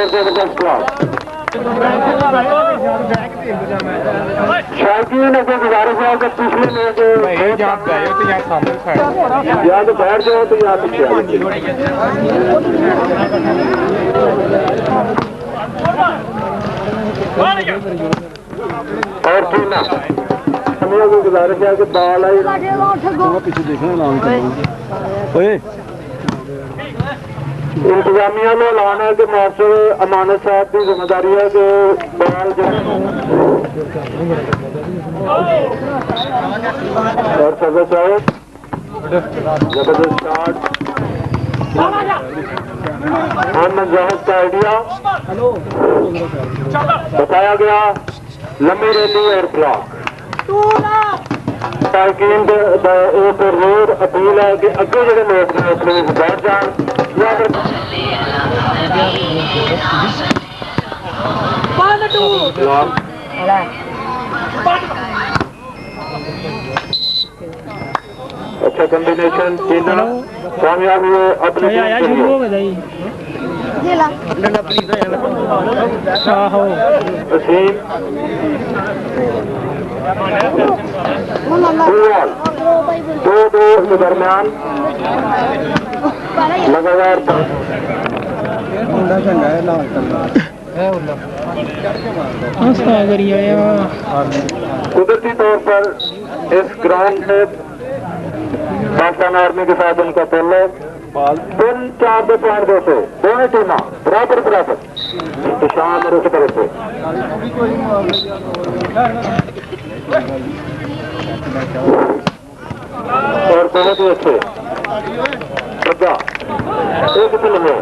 और जबरदस्त ब्लॉक। शायकीन से गुजारिश है कि पिछले मैच या तो बैठ जाओ तो या पीछे आ जाओ। और टीना हमें को गुजारिश है कि बॉल आई पीछे देखना नाम इंतजामिया में ऐलान है कि मास्टर अमानत साहब की जिम्मेदारी है कि बॉल और सदस्य साहब जबरदस्त स्टार्ट मोहम्मद जाहिद का आइडिया बताया गया लंबी रैली और ब्लॉक शायकीन एक रोड अपील है कि अगे जो लोग ने प्लीज बैठ जाए या फिर अच्छा कॉम्बिनेशन कामयाब हुए अपने दो के दरमियान लगातार कुदरती तौर पर इस ग्राउंड में पाकिस्तान आर्मी के साथ उनका पहले 4-2 दोनों टीमें बराबर बराबर इंतशाम और उस तरह से और बहुत ही अच्छे एक फिल्म है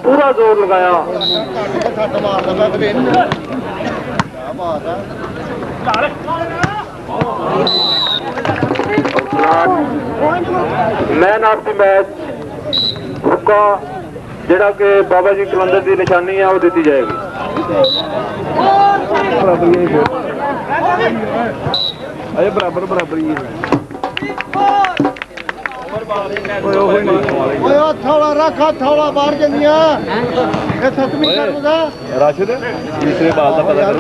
पूरा जोर लगाया मैन ऑफ द मैच हुक्का जिहड़ा कि बाबा जी कलंदर की निशानी है वो दी जाएगी। अरे बराबर बराबर ही है थोड़ा रखा थोड़ा बाहर जल्दियां सतवीं करदा राशिद तीसरे बाल का पता करो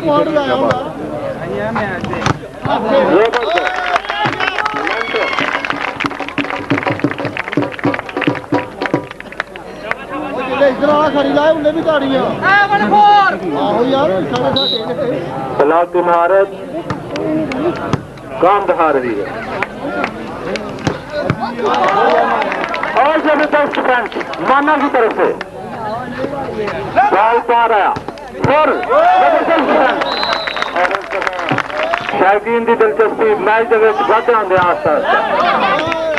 इधर आ खड़ी लाए उन्हें भी ताड़ियां आहो यार ब्लॉक की महारत काम दिखा रही है और जबरदस्त डिफेंस माना की तरफ से बॉल पार आया और जबरदस्त डिफेंस और शायकीन की दिलचस्पी मैच के बढ़ते होंगे आस्ता आस्ता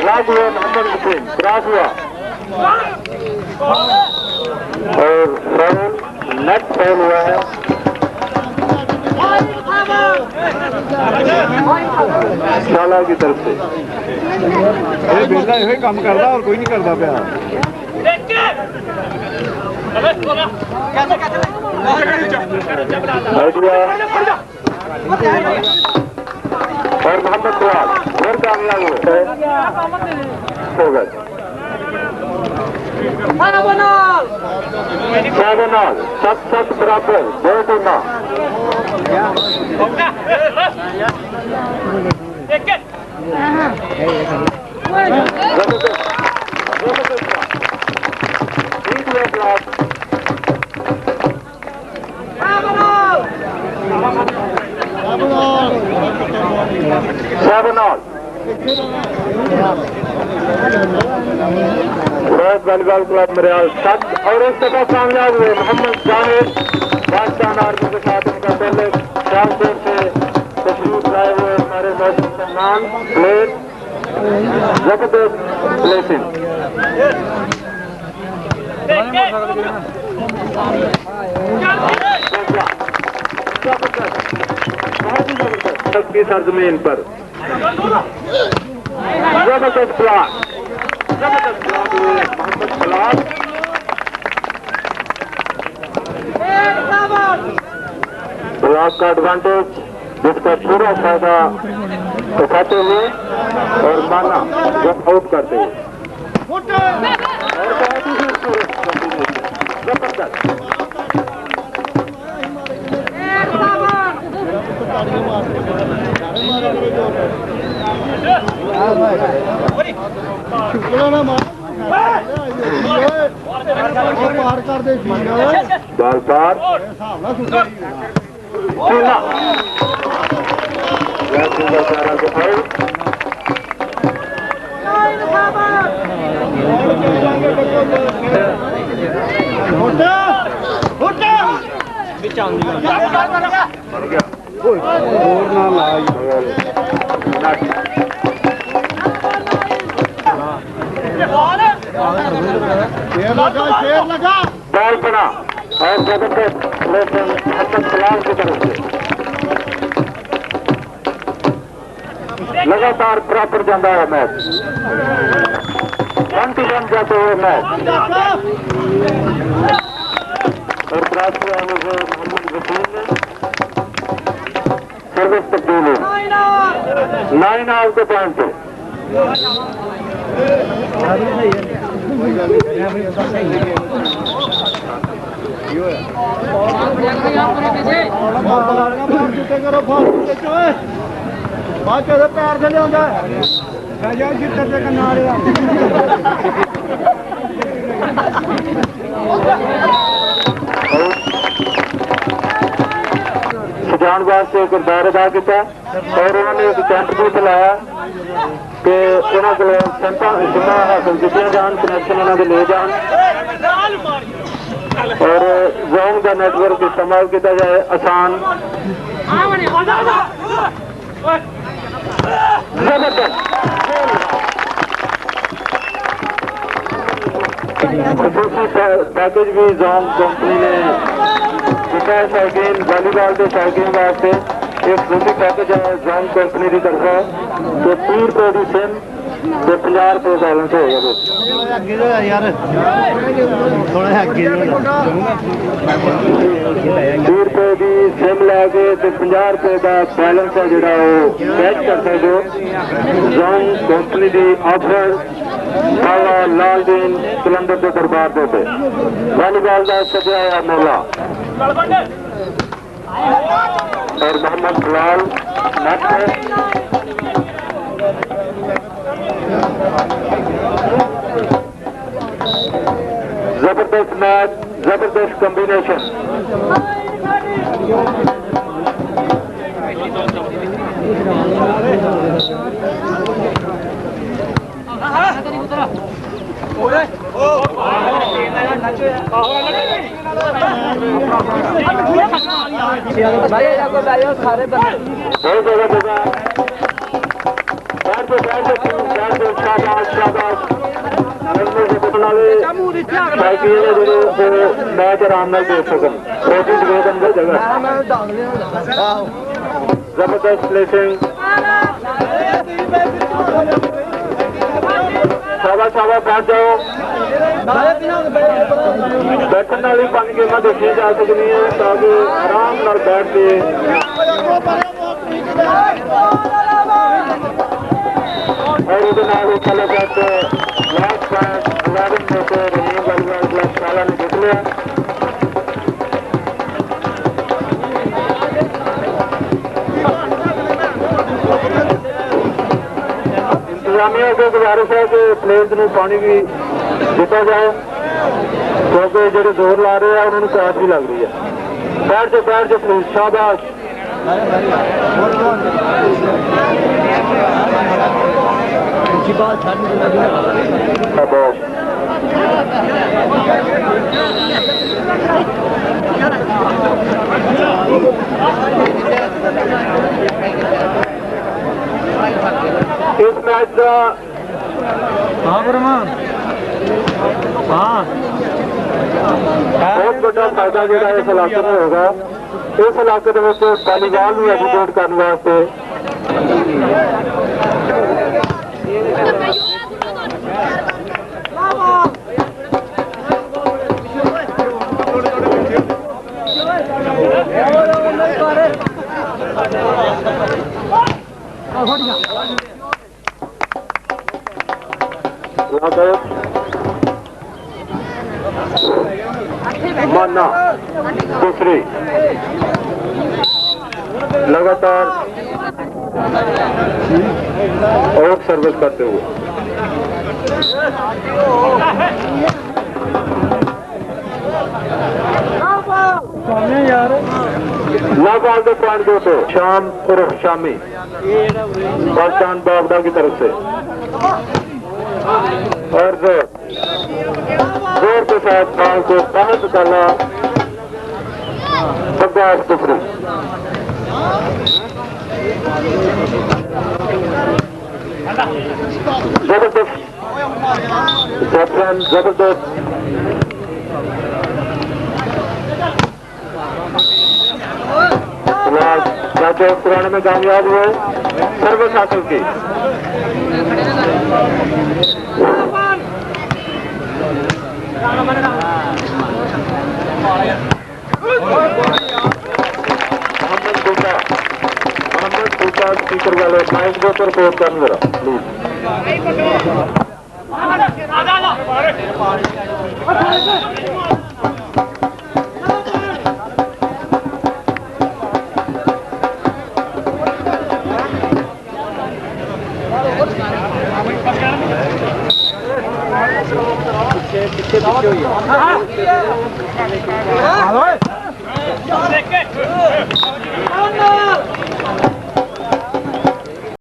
लागू हुआ मोहम्मद हुसैन क्रॉस हुआ और नेट फेल हुआ है शाला की तरफ से बेला यही काम करता और कोई नहीं करता पाया और मोहम्मद फवाद और कामयाब हो गए 7-7 बराबर दो टीमां वॉलीबॉल क्लब मरियाल 7 और इस दफा कामयाब हुए मोहम्मद जावेद पाकिस्तान आर्मी के साथ उनका पहले शाहपुर से तशरीफ लाए हुए हमारे मेहमान प्लेयर जबरदस्त प्लेसिंग की सरजमीन पर जबरदस्त ब्लॉक हुए मोहम्मद सलाम ब्लॉक का एडवांटेज जिसका पूरा फायदा उठाते हुए और माना जब आउट करते हुए और बहुत ही खूबसूरत जबरदस्त बाल पार बॉल बना और जबरदस्त हसन सलाम की तरफ से लगातार प्रॉपर जाता है मैच 1-1 जाते हुए मैच और क्रॉस पे आने से मोहम्मद वसीम ने सर्विस तब्दीली 9 आउट के पॉइंट पे पैर से लिया सजान वास्ते किरदार अदा किया और उन्होंने एक कैंप भी चलाया कि उन्होंने को सिमा हासिल की जान कनैक्शन उन्होंने ले जान और जोन का नेटवर्क इस्तेमाल किया जाए आसान पैकेज भी जोन कंपनी ने दिता शौकीन वॉलीबॉल के शौकीन वास्ते एक दूसरी पैकेज है जोन कंपनी की तरफ तो 30 रुपए की सिम तो 50 रुपए बैलेंस होगा 30 रुपए की सिम लैके तो 50 रुपए का बैलेंस है जो कैच कर सकते हो जोन कंपनी की ऑफर लालदीन कलंदर के दरबार पे वॉलीबॉल का सजाया मेला और मोहम्मद बिलाल नेट पे जबरदस्त मैच जबरदस्त कॉम्बिनेशन मैच आराम देख सकन जगह जबरदस्त प्लेसिंग शाबाश शाबाश बैठ जाओ बैठने वाली 5 गेमां देखी जा सकती है ताकि आराम नाल बैठ के और लास्ट पॉइंट 11 में से रहीम वॉलीबॉल क्लब शाला ने जीत लिया इंतजामिया को गुजारिश है कि प्लेयर्स को पानी भी दिता जाए क्योंकि जो जोर ला रहे हैं उन्होंने प्यास भी लग रही है बैठ जाओ प्लीज शाबाश शाबाश इस मैच का हाँ ब्रह्मान हाँ बहुत बड़ा फायदा जोड़ा इस इलाके में होगा। इस इलाके में वालीबॉल भी एजुकेट करने वास्ते माना दूसरी लगातार और सर्विस करते हुए लाल दे पॉइंट दो तो शाम उर्फ शामी पाकिस्तान बागदा की तरफ से और जोर के साथ बॉल को बाहर निकाला बग्गास कुफरी। जबरदस्त जबरदस्त राजा पुराने में कामयाब हुए, सर्विस हासिल की। मोहम्मद फूका स्पीकर वाले माइक के ऊपर रिपोर्ट करने जरा प्लीज।